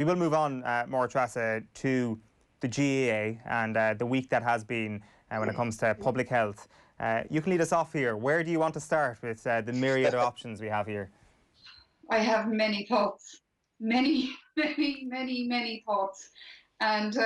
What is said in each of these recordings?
We will move on, more Treasa, to the GAA and the week that has been when it comes to public health. You can lead us off here. Where do you want to start with the myriad of options we have here? I have many thoughts, many thoughts. And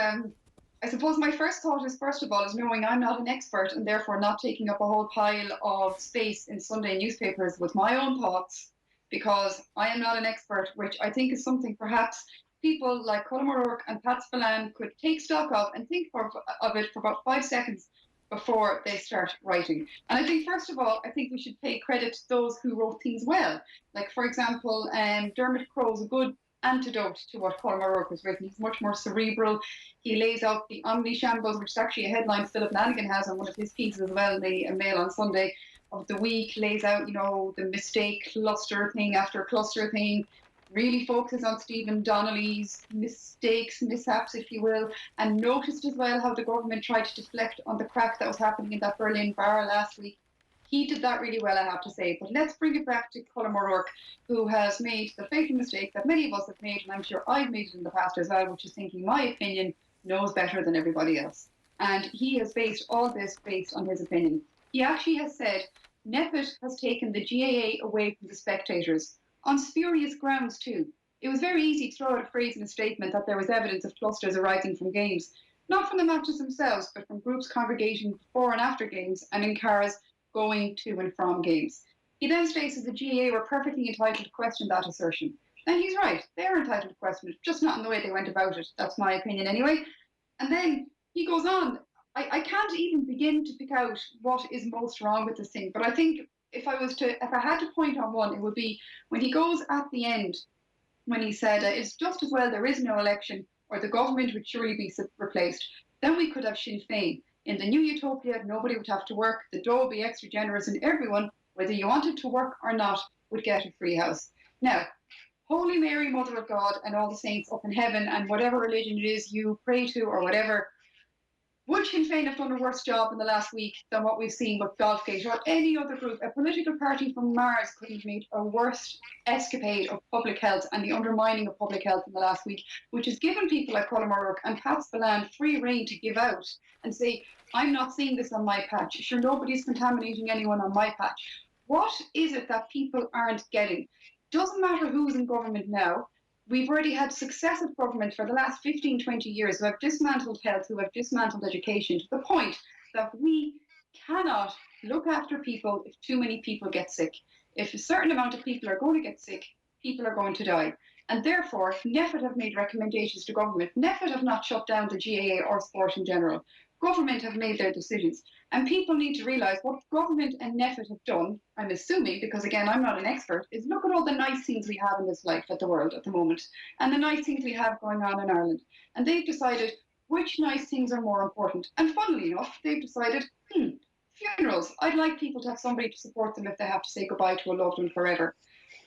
I suppose my first thought is, first of all, is knowing I'm not an expert and therefore not taking up a whole pile of space in Sunday newspapers with my own thoughts, because I am not an expert, which I think is something perhaps people like Colm O'Rourke and Pat Spillane could take stock of and think of it for about 5 seconds before they start writing. And I think, first of all, I think we should pay credit to those who wrote things well. Like, for example, Dermot Crowe's a good antidote to what Colm O'Rourke has written. He's much more cerebral. He lays out the omni-shambles, which is actually a headline Philip Lanigan has on one of his pieces as well in the Mail on Sunday of the week, lays out, you know, the mistake cluster thing after cluster thing, really focuses on Stephen Donnelly's mistakes, mishaps, if you will, and noticed as well how the government tried to deflect on the crack that was happening in that Berlin bar last week. He did that really well, I have to say. But let's bring it back to Colm O'Rourke, who has made the fatal mistake that many of us have made, and I'm sure I've made it in the past as well, which is thinking my opinion knows better than everybody else. And he has based all this based on his opinion. He actually has said NPHET has taken the GAA away from the spectators, on spurious grounds too. It was very easy to throw out a phrase in a statement that there was evidence of clusters arising from games, not from the matches themselves, but from groups congregating before and after games and in cars going to and from games. He then states that the GAA were perfectly entitled to question that assertion. And he's right, they're entitled to question it, just not in the way they went about it. That's my opinion anyway. And then he goes on. I can't even begin to pick out what is most wrong with this thing, but I think if I had to point on one, it would be when he goes at the end, when he said, it's just as well there is no election, or the government would surely be replaced. Then we could have Sinn Féin. In the new utopia, nobody would have to work, the dough would be extra generous, and everyone, whether you wanted to work or not, would get a free house. Now, Holy Mary, Mother of God, and all the saints up in heaven, and whatever religion it is you pray to or whatever, would Sinn Féin have done a worse job in the last week than what we've seen with Golfgate or any other group? A political party from Mars couldn't have made a worse escapade of public health and the undermining of public health in the last week, which has given people like Colm O'Rourke and Pat Spillane free rein to give out and say, I'm not seeing this on my patch. Sure, nobody's contaminating anyone on my patch. What is it that people aren't getting? Doesn't matter who's in government now. We've already had successive government for the last 15, 20 years who have dismantled health, who have dismantled education, to the point that we cannot look after people if too many people get sick. If a certain amount of people are going to get sick, people are going to die. And therefore, NPHET have made recommendations to government. NPHET have not shut down the GAA or sport in general. Government have made their decisions. And people need to realise what government and NPHET have done, I'm assuming, because again, I'm not an expert, is look at all the nice things we have in this life at the world at the moment, and the nice things we have going on in Ireland. And they've decided which nice things are more important. And funnily enough, they've decided, funerals. I'd like people to have somebody to support them if they have to say goodbye to a loved one forever.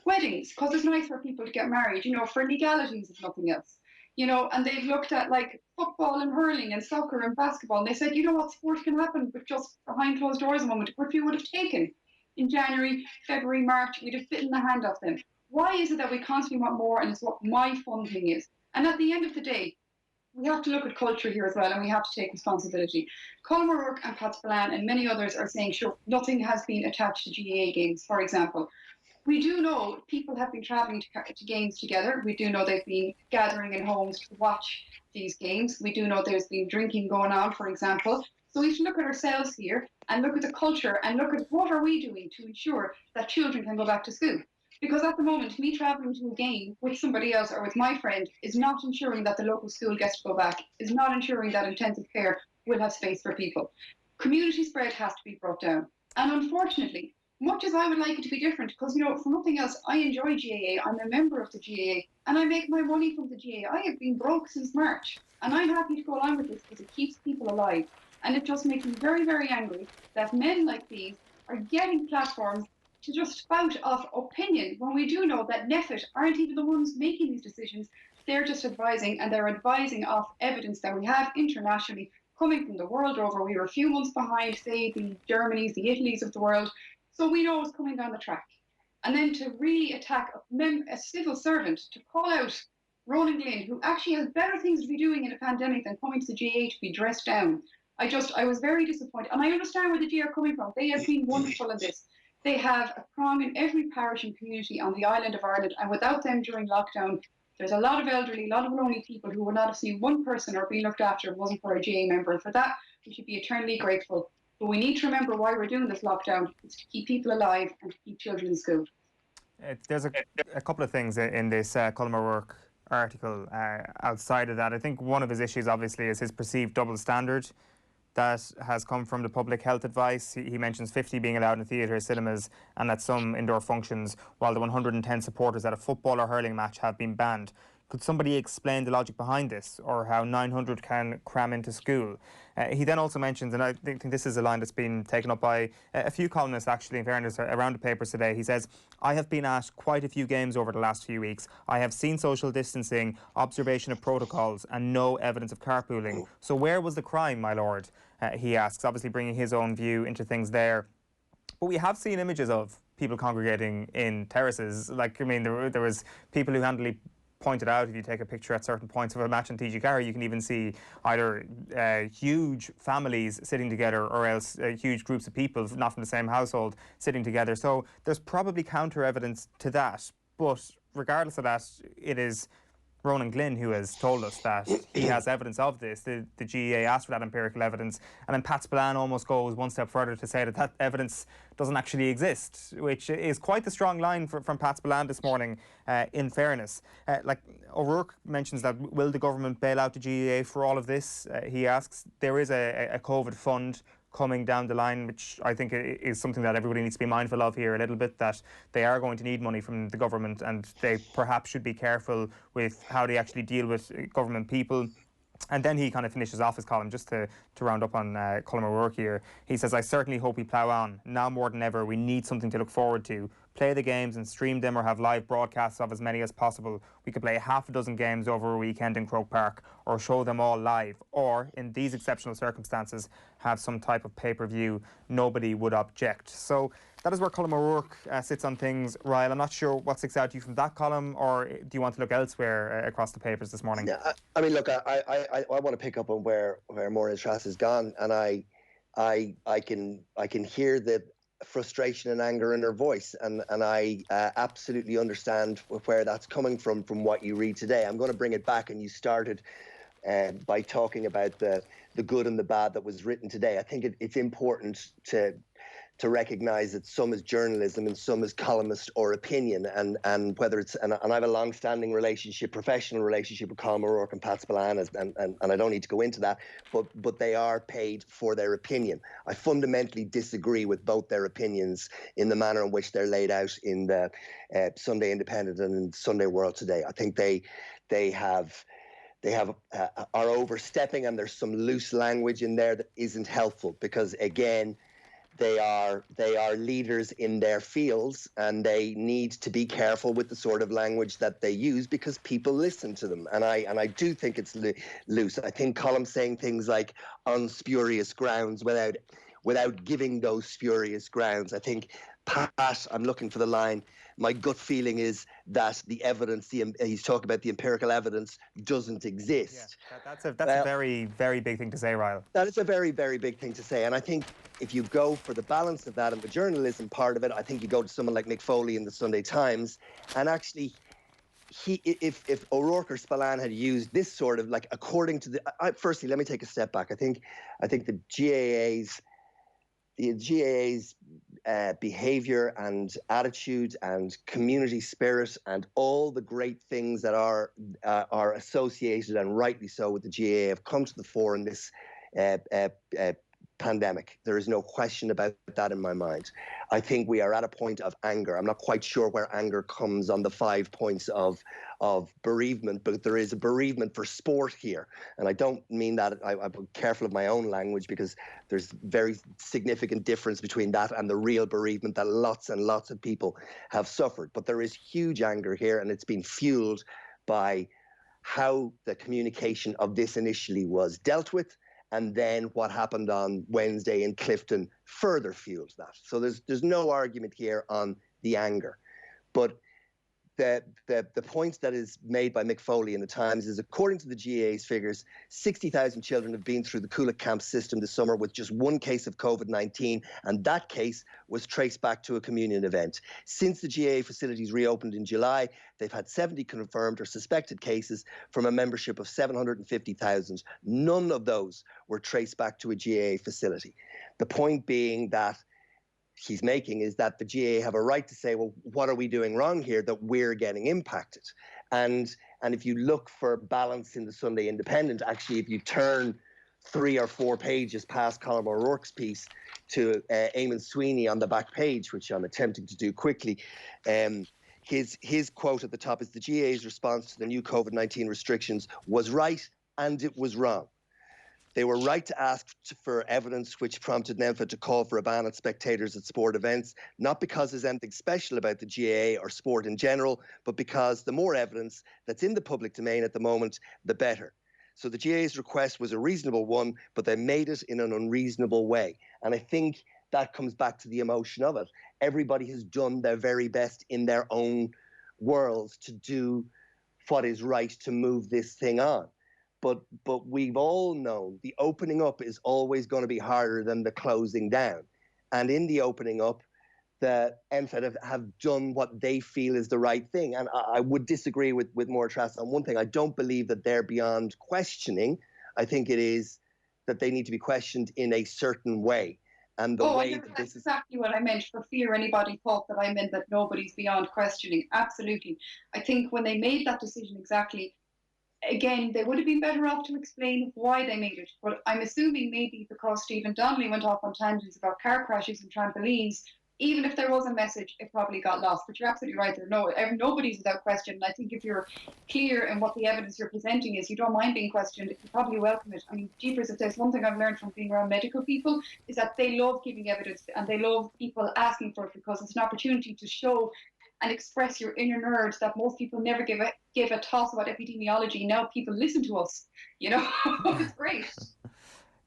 Weddings, because it's nice for people to get married, you know, for legalities if nothing else. You know, and they've looked at like football and hurling and soccer and basketball, and they said, you know what, sport can happen, but just behind closed doors a moment. What you would have taken in January, February, March, we'd have bitten the hand off them. Why is it that we constantly want more, and it's what my fun thing is? And at the end of the day, we have to look at culture here as well, and we have to take responsibility. Colm O'Rourke and Pat Spillane and many others are saying, sure, nothing has been attached to GAA games, for example. We do know people have been travelling to games together. We do know they've been gathering in homes to watch these games. We do know there's been drinking going on, for example. So we should look at ourselves here and look at the culture and look at what are we doing to ensure that children can go back to school. Because at the moment, me travelling to a game with somebody else or with my friend is not ensuring that the local school gets to go back, is not ensuring that intensive care will have space for people. Community spread has to be brought down. And unfortunately, much as I would like it to be different, because, you know, for nothing else, I enjoy GAA, I'm a member of the GAA, and I make my money from the GAA. I have been broke since March, and I'm happy to go along with this because it keeps people alive. And it just makes me very, very angry that men like these are getting platforms to just spout off opinion when we do know that NPHET aren't even the ones making these decisions. They're just advising, and they're advising off evidence that we have internationally coming from the world over. We were a few months behind, say, the Germanys, the Italys of the world. So we know it's coming down the track. And then to really attack a civil servant, to call out Ronan Glynn, who actually has better things to be doing in a pandemic than coming to the GAA to be dressed down. I was very disappointed. And I understand where the GAA are coming from. They have been wonderful in this. They have a prong in every parish and community on the island of Ireland. And without them during lockdown, there's a lot of elderly, a lot of lonely people who would not have seen one person or been looked after if it wasn't for a GAA member. And for that, we should be eternally grateful. But we need to remember why we're doing this lockdown. It's to keep people alive and to keep children in school. There's a couple of things in this Colm O'Rourke article outside of that. I think one of his issues, obviously, is his perceived double standard that has come from the public health advice. He mentions 50 being allowed in theatres, cinemas and at some indoor functions, while the 110 supporters at a football or hurling match have been banned. Could somebody explain the logic behind this, or how 900 can cram into school? He then also mentions, and I think this is a line that's been taken up by a few columnists actually, in fairness, around the papers today. He says, I have been at quite a few games over the last few weeks. I have seen social distancing, observation of protocols and no evidence of carpooling. So where was the crime, my lord? He asks, obviously bringing his own view into things there. But we have seen images of people congregating in terraces. Like, I mean, there was people who handily pointed out, if you take a picture at certain points of a match in TG Carr, you can even see either huge families sitting together or else huge groups of people, not from the same household, sitting together. So there's probably counter evidence to that. But regardless of that, it is Ronan Glynn who has told us that he has evidence of this. The GAA asked for that empirical evidence, and then Pat Spillane almost goes one step further to say that that evidence doesn't actually exist, which is quite the strong line from Pat Spillane this morning, in fairness. Like O'Rourke mentions that, will the government bail out the GAA for all of this? He asks. There is a COVID fund coming down the line, which I think is something that everybody needs to be mindful of here a little bit, that they are going to need money from the government, and they perhaps should be careful with how they actually deal with government people. And then he kind of finishes off his column, just to round up on Colm O'Rourke here. He says, I certainly hope we plough on. Now more than ever, we need something to look forward to. Play the games and stream them, or have live broadcasts of as many as possible. We could play half a dozen games over a weekend in Croke Park, or show them all live. Or, in these exceptional circumstances, have some type of pay-per-view. Nobody would object. So that is where Colm O'Rourke sits on things. Ryle, I'm not sure what sticks out to you from that column, or do you want to look elsewhere across the papers this morning? Yeah, I mean, look, I want to pick up on where Máire Treasa has gone, and I can hear the frustration and anger in her voice, and I absolutely understand where that's coming from what you read today. I'm going to bring it back, and you started by talking about the good and the bad that was written today. I think it's important to recognise that some is journalism and some is columnist or opinion, and whether it's and I have a long-standing professional relationship with Colm O'Rourke and Pat Spillane, and I don't need to go into that, but they are paid for their opinion. I fundamentally disagree with both their opinions in the manner in which they're laid out in the Sunday Independent and Sunday World today. I think they are overstepping, and there's some loose language in there that isn't helpful, because again, they are leaders in their fields, and they need to be careful with the sort of language that they use, because people listen to them. And I do think it's loose. I think Colm saying things like on spurious grounds without giving those spurious grounds. I think Pat, I'm looking for the line, my gut feeling is that the evidence, he's talking about the empirical evidence, doesn't exist. Yeah, that's a very, very big thing to say, Ryle. That is a very, very big thing to say. And I think if you go for the balance of that and the journalism part of it, I think you go to someone like Mick Foley in the Sunday Times, and actually, if O'Rourke or Spillane had used this sort of, like, according to firstly, let me take a step back. I think the GAA's behaviour and attitude and community spirit and all the great things that are associated, and rightly so, with the GAA have come to the fore in this pandemic. There is no question about that in my mind. I think we are at a point of anger. I'm not quite sure where anger comes on the 5 points of bereavement, but there is a bereavement for sport here. And I don't mean that, I'm careful of my own language, because there's very significant difference between that and the real bereavement that lots and lots of people have suffered. But there is huge anger here, and it's been fueled by how the communication of this initially was dealt with, and then what happened on Wednesday in Clifton further fuels that. So there's no argument here on the anger. But the point that is made by Mick Foley in the Times is, according to the GAA's figures, 60,000 children have been through the Cheallaigh camp system this summer with just one case of COVID-19, and that case was traced back to a communion event. Since the GAA facilities reopened in July, they've had 70 confirmed or suspected cases from a membership of 750,000. None of those were traced back to a GAA facility. The point being that he's making is that the GAA have a right to say, well, what are we doing wrong here that we're getting impacted? And if you look for balance in the Sunday Independent, actually, if you turn 3 or 4 pages past Colm O'Rourke's piece to Eamon Sweeney on the back page, which I'm attempting to do quickly, his quote at the top is, the GAA's response to the new COVID-19 restrictions was right and it was wrong. They were right to ask for evidence which prompted NPHET to call for a ban on spectators at sport events, not because there's anything special about the GAA or sport in general, but because the more evidence that's in the public domain at the moment, the better. So the GAA's request was a reasonable one, but they made it in an unreasonable way. And I think that comes back to the emotion of it. Everybody has done their very best in their own worlds to do what is right to move this thing on. But we've all known the opening up is always going to be harder than the closing down. And in the opening up, the NPHET have done what they feel is the right thing. And I would disagree with Máire Treasa on one thing. I don't believe that they're beyond questioning. I think it is that they need to be questioned in a certain way. And the way that this is exactly what I meant. For fear anybody thought that I meant that nobody's beyond questioning. Absolutely. I think when they made that decision exactly, again, they would have been better off to explain why they made it. But I'm assuming maybe because Stephen Donnelly went off on tangents about car crashes and trampolines, even if there was a message, it probably got lost. But you're absolutely right. Nobody's without question. And I think if you're clear in what the evidence you're presenting is, you don't mind being questioned, you probably welcome it. I mean, jeepers, if there's one thing I've learned from being around medical people, is that they love giving evidence and they love people asking for it, because it's an opportunity to show and express your inner nerd that most people never give a toss about epidemiology. Now people listen to us, It's great.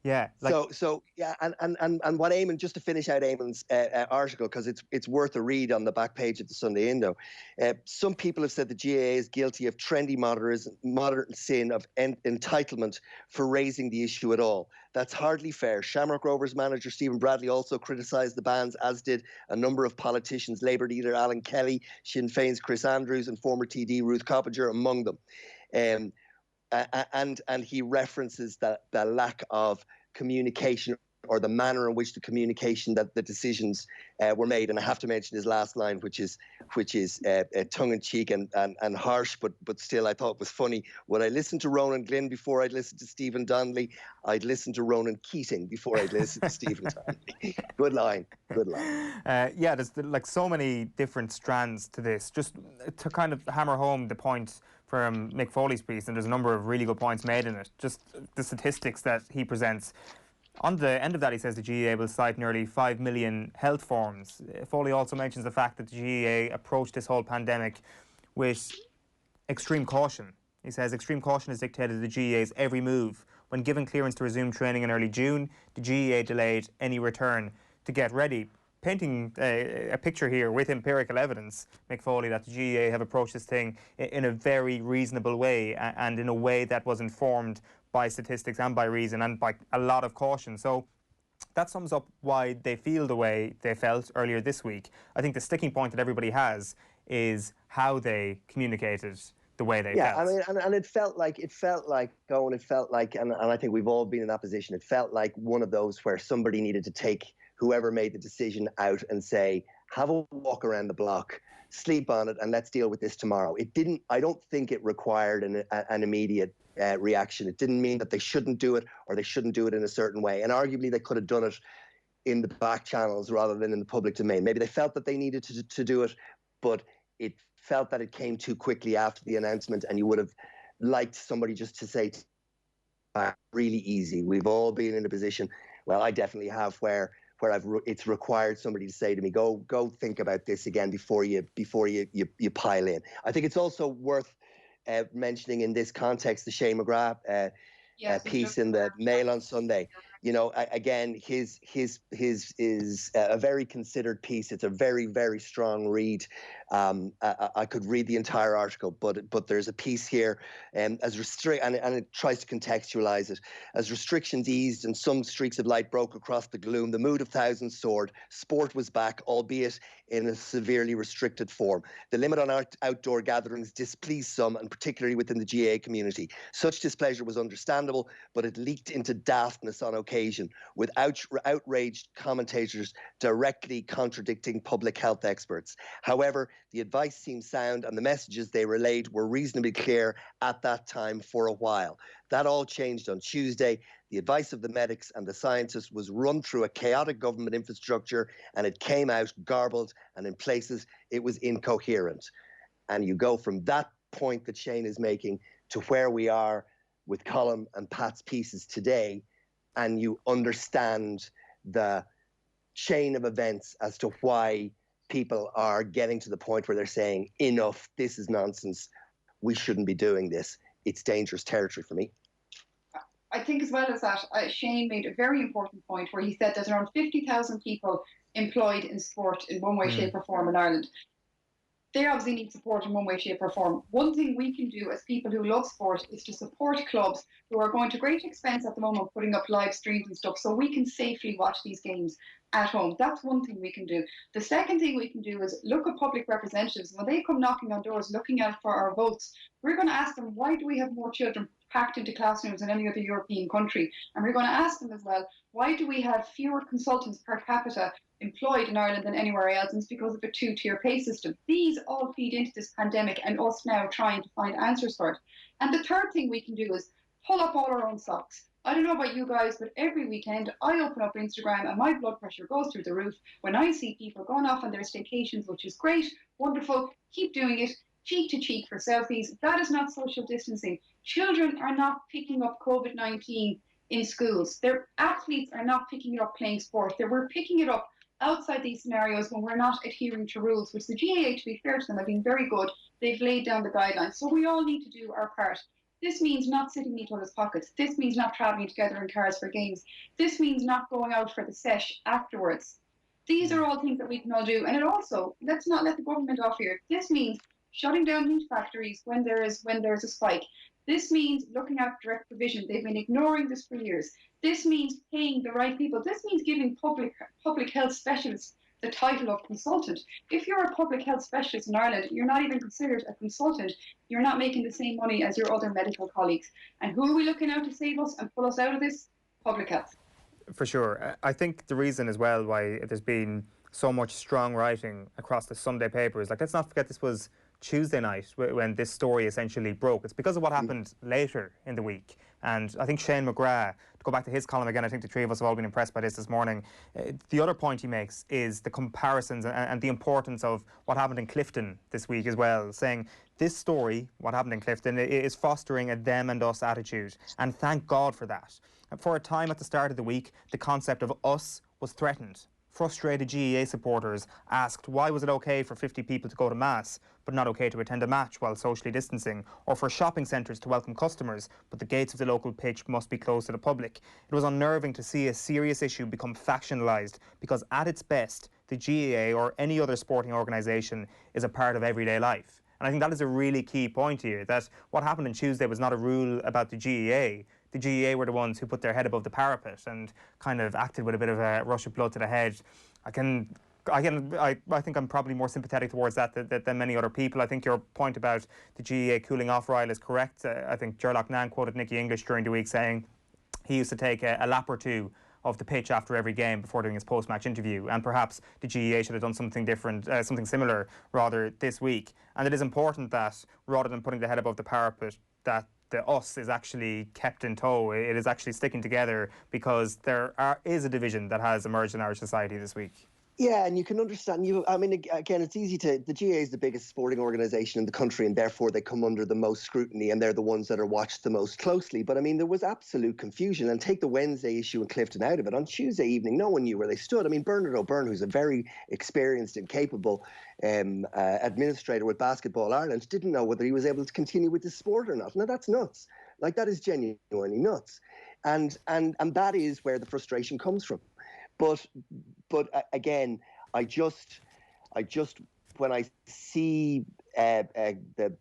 Yeah. So yeah, and what Eamon, just to finish out Eamon's article, because it's worth a read on the back page of the Sunday Indo. Some people have said the GAA is guilty of trendy modern sin of entitlement for raising the issue at all. That's hardly fair. Shamrock Rovers manager Stephen Bradley also criticised the bans, as did a number of politicians, Labour leader Alan Kelly, Sinn Féin's Chris Andrews, and former TD Ruth Coppinger among them. And he references the lack of communication, or the manner in which the communication that the decisions were made. And I have to mention his last line, which is tongue-in-cheek and harsh, but still I thought it was funny. Would I listen to Ronan Glynn before I'd listen to Stephen Donnelly? I'd listen to Ronan Keating before I'd listen to Stephen Donnelly. Good line. Yeah, there's like so many different strands to this. Just to kind of hammer home the point from Mick Foley's piece, and there's a number of really good points made in it, just the statistics that he presents. On the end of that, he says the GAA will cite nearly 5 million health forms. Foley also mentions the fact that the GAA approached this whole pandemic with extreme caution. He says extreme caution has dictated the GAA's every move. When given clearance to resume training in early June, the GAA delayed any return to get ready. Painting a picture here with empirical evidence, Mick Foley, that the GAA have approached this thing in a very reasonable way, and in a way that was informed by statistics and by reason and by a lot of caution. So that sums up why they feel the way they felt earlier this week. I think the sticking point that everybody has is how they communicated the way they felt. Yeah, I mean, and it felt like, and I think we've all been in that position, it felt like one of those where somebody needed to take whoever made the decision out and say, have a walk around the block, sleep on it, and let's deal with this tomorrow. I don't think it required an immediate reaction. It didn't mean that they shouldn't do it, or they shouldn't do it in a certain way. And arguably they could have done it in the back channels rather than in the public domain. Maybe they felt that they needed to do it, but it felt that it came too quickly after the announcement, and you would have liked somebody just to say, really easy. We've all been in a position, well, I definitely have, where it's required somebody to say to me, go think about this again before you pile in. I think it's also worth mentioning in this context the Shane McGrath piece in the Mail on Sunday. Again, his is a very considered piece. It's a very, very strong read. I could read the entire article, but there's a piece here, and it tries to contextualize it. As restrictions eased and some streaks of light broke across the gloom, the mood of thousands soared. Sport was back, albeit in a severely restricted form. The limit on outdoor gatherings displeased some, and particularly within the GAA community. Such displeasure was understandable, but it leaked into daftness on occasion, with outraged commentators directly contradicting public health experts. However, the advice seemed sound, and the messages they relayed were reasonably clear at that time for a while. That all changed on Tuesday. The advice of the medics and the scientists was run through a chaotic government infrastructure, and it came out garbled, and in places it was incoherent. And you go from that point that Shane is making to where we are with Colm and Pat's pieces today, and you understand the chain of events as to why people are getting to the point where they're saying, enough, this is nonsense, we shouldn't be doing this. It's dangerous territory for me. I think as well as that, Shane made a very important point where he said there's around 50,000 people employed in sport in one way, shape or form in Ireland. They obviously need support in one way, shape or form. One thing we can do as people who love sport is to support clubs who are going to great expense at the moment putting up live streams and stuff so we can safely watch these games at home. That's one thing we can do. The second thing we can do is look at public representatives. When they come knocking on doors looking out for our votes, we're going to ask them, why do we have more children packed into classrooms than any other European country? And we're going to ask them as well, why do we have fewer consultants per capita employed in Ireland than anywhere else? And it's because of a two-tier pay system. These all feed into this pandemic and us now trying to find answers for it. And the third thing we can do is pull up all our own socks. I don't know about you guys, but every weekend I open up Instagram and my blood pressure goes through the roof when I see people going off on their staycations, which is great, wonderful, keep doing it, cheek to cheek for selfies. That is not social distancing. Children are not picking up COVID-19 in schools. Their athletes are not picking it up playing sport. We're picking it up outside these scenarios when we're not adhering to rules, which the GAA, to be fair to them, have been very good. They've laid down the guidelines. So we all need to do our part. This means not sitting in each other's pockets. This means not travelling together in cars for games. This means not going out for the sesh afterwards. These are all things that we can all do. And it also, let's not let the government off here. This means shutting down meat factories when there's a spike. This means looking at direct provision. They've been ignoring this for years. This means paying the right people. This means giving public health specialists the title of consultant. If you're a public health specialist in Ireland, you're not even considered a consultant. You're not making the same money as your other medical colleagues. And who are we looking out to save us and pull us out of this? Public health. For sure. I think the reason as well why there's been so much strong writing across the Sunday papers, like let's not forget this was Tuesday night when this story essentially broke. It's because of what happened later in the week. And I think Shane McGrath, to go back to his column again, I think the three of us have all been impressed by this morning. The other point he makes is the comparisons and the importance of what happened in Clifton this week as well, saying this story, what happened in Clifton, is fostering a them and us attitude. And thank God for that. And for a time at the start of the week, the concept of us was threatened. Frustrated GAA supporters asked why was it okay for 50 people to go to Mass but not okay to attend a match while socially distancing, or for shopping centres to welcome customers but the gates of the local pitch must be closed to the public. It was unnerving to see a serious issue become factionalised because at its best the GAA or any other sporting organisation is a part of everyday life. And I think that is a really key point here, that what happened on Tuesday was not a rule about the GAA. The GAA were the ones who put their head above the parapet and kind of acted with a bit of a rush of blood to the head. I think I'm probably more sympathetic towards that than many other people. I think your point about the GAA cooling off, Ryle, is correct. I think Gerlach Nan quoted Nicky English during the week saying he used to take a lap or two of the pitch after every game before doing his post-match interview, and perhaps the GAA should have done something different, something similar rather this week. And it is important that rather than putting the head above the parapet, that the us is actually kept in tow. It is actually sticking together, because there is a division that has emerged in our society this week. Yeah, and you can understand, I mean, again, it's easy to, the GAA is the biggest sporting organisation in the country, and therefore they come under the most scrutiny, and they're the ones that are watched the most closely. But I mean, there was absolute confusion, and take the Wednesday issue in Clifton out of it. On Tuesday evening, no one knew where they stood. I mean, Bernard O'Byrne, who's a very experienced and capable administrator with Basketball Ireland, didn't know whether he was able to continue with the sport or not. Now, that's nuts. Like, that is genuinely nuts. And that is where the frustration comes from. But again, I just when I see the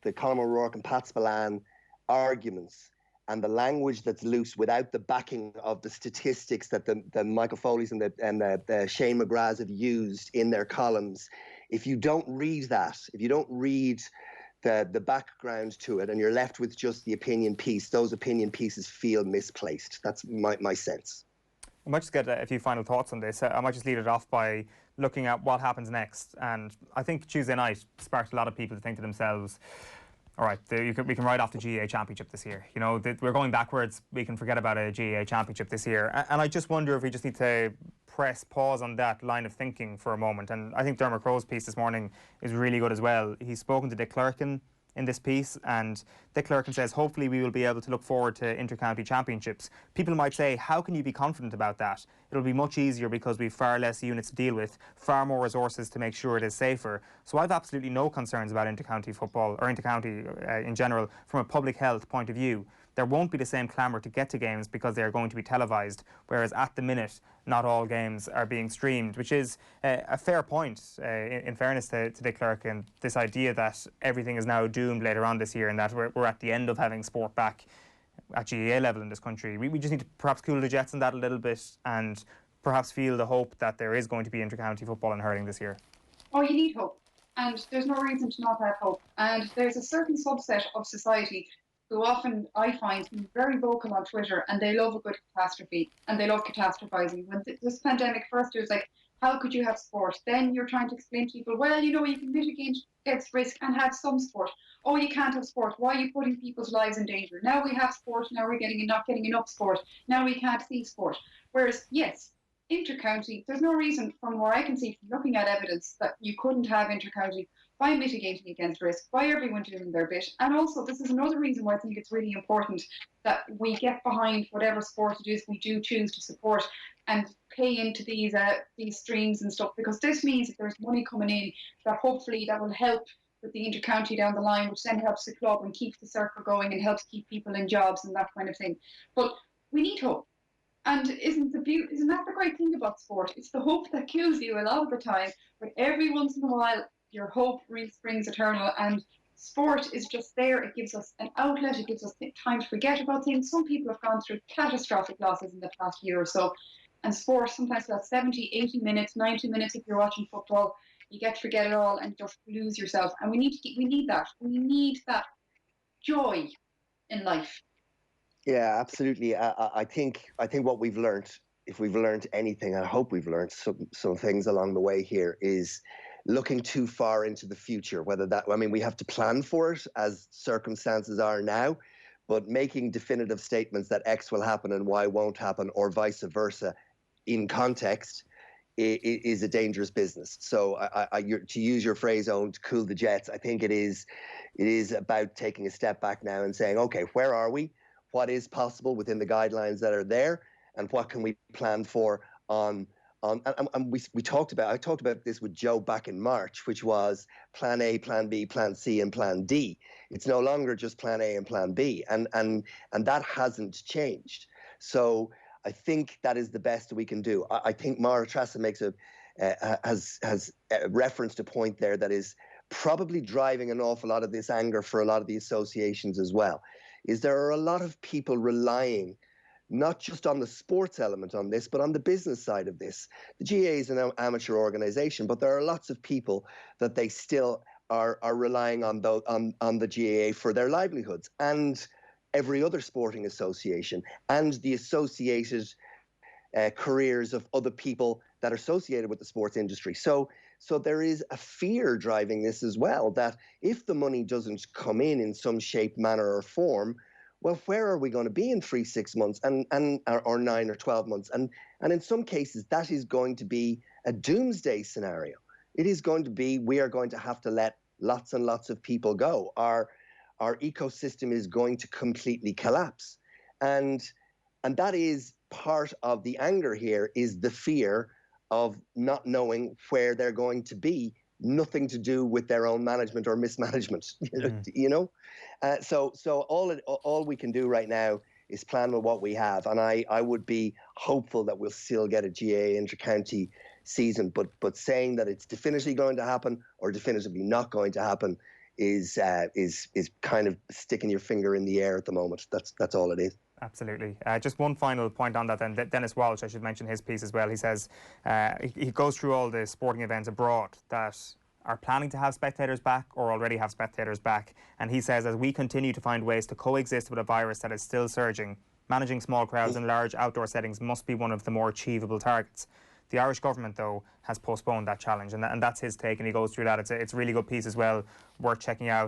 Colm O'Rourke and Pat Spillane arguments and the language that's loose without the backing of the statistics that the Michael Foley's and the Shane McGraths have used in their columns, if you don't read that, if you don't read the background to it and you're left with just the opinion piece, those opinion pieces feel misplaced. That's my sense. I might just get a few final thoughts on this. I might just lead it off by looking at what happens next. And I think Tuesday night sparked a lot of people to think to themselves, all right, we can write off the GAA Championship this year. You know, we're going backwards. We can forget about a GAA Championship this year. And I just wonder if we just need to press pause on that line of thinking for a moment. And I think Dermot Crowe's piece this morning is really good as well. He's spoken to Dick Clerkin in this piece, and Dick Clerkin says, hopefully we will be able to look forward to inter-county championships. People might say, how can you be confident about that? It'll be much easier because we've far less units to deal with, far more resources to make sure it is safer. So I've absolutely no concerns about inter-county football, or inter-county in general, from a public health point of view. There won't be the same clamour to get to games because they are going to be televised, whereas at the minute, not all games are being streamed, which is a fair point, in fairness to Dick Clerkin, this idea that everything is now doomed later on this year and that we're at the end of having sport back at GAA level in this country. We just need to perhaps cool the jets on that a little bit and perhaps feel the hope that there is going to be inter-county football and hurling this year. Oh, you need hope. And there's no reason to not have hope. And there's a certain subset of society who often, I find, be very vocal on Twitter, and they love a good catastrophe, and they love catastrophising. When this pandemic first, it was like, how could you have sport? Then you're trying to explain to people, well, you know, you can mitigate against risk and have some sport. Oh, you can't have sport. Why are you putting people's lives in danger? Now we have sport, now we're not getting enough sport. Now we can't see sport. Whereas, yes, inter-county, there's no reason from where I can see from looking at evidence that you couldn't have inter-county by mitigating against risk, by everyone doing their bit. And also, this is another reason why I think it's really important that we get behind whatever sport it is we do choose to support and pay into these streams and stuff, because this means that there's money coming in that hopefully that will help with the inter-county down the line, which then helps the club and keeps the circle going and helps keep people in jobs and that kind of thing. But we need hope. And isn't that the great thing about sport? It's the hope that kills you a lot of the time, but every once in a while your hope really springs eternal, and sport is just there. It gives us an outlet, it gives us time to forget about things. Some people have gone through catastrophic losses in the past year or so, and sport sometimes that's 70, 80 minutes, 90 minutes if you're watching football, you get to forget it all and just lose yourself. And we need that joy in life. Yeah, absolutely. I think what we've learned, if we've learned anything, I hope we've learned some things along the way here, is looking too far into the future. We have to plan for it as circumstances are now, but making definitive statements that X will happen and Y won't happen, or vice versa, in context, is a dangerous business. So to use your phrase, Eoin, to cool the jets, I think it is about taking a step back now and saying, okay, where are we? What is possible within the guidelines that are there, and what can we plan for on we talked about, I talked about this with Joe back in March, which was plan A, plan B, plan C, and plan D. It's no longer just plan A and plan B, and that hasn't changed. So I think that is the best we can do. I think Máire Treasa makes has referenced a point there that is probably driving an awful lot of this anger for a lot of the associations as well, is there are a lot of people relying not just on the sports element on this, but on the business side of this. The GAA is an amateur organisation, but there are lots of people that they still are relying on the GAA for their livelihoods, and every other sporting association, and the associated careers of other people that are associated with the sports industry. So there is a fear driving this as well, that if the money doesn't come in some shape, manner or form, well, where are we going to be in 3-6 months or 9 or 12 months? And in some cases, that is going to be a doomsday scenario. It is going to be, we are going to have to let lots and lots of people go. Our ecosystem is going to completely collapse. And that is part of the anger here, is the fear of not knowing where they're going to be, nothing to do with their own management or mismanagement, you know? So all we can do right now is plan with what we have. And I would be hopeful that we'll still get a GAA inter-county season. But saying that it's definitively going to happen or definitively not going to happen is kind of sticking your finger in the air at the moment. That's all it is. Absolutely. Just one final point on that then. Dennis Walsh, I should mention his piece as well. He says, he goes through all the sporting events abroad that are planning to have spectators back or already have spectators back. And he says, as we continue to find ways to coexist with a virus that is still surging, managing small crowds in large outdoor settings must be one of the more achievable targets. The Irish government, though, has postponed that challenge, and that's his take, and he goes through that. It's a really good piece as well, worth checking out.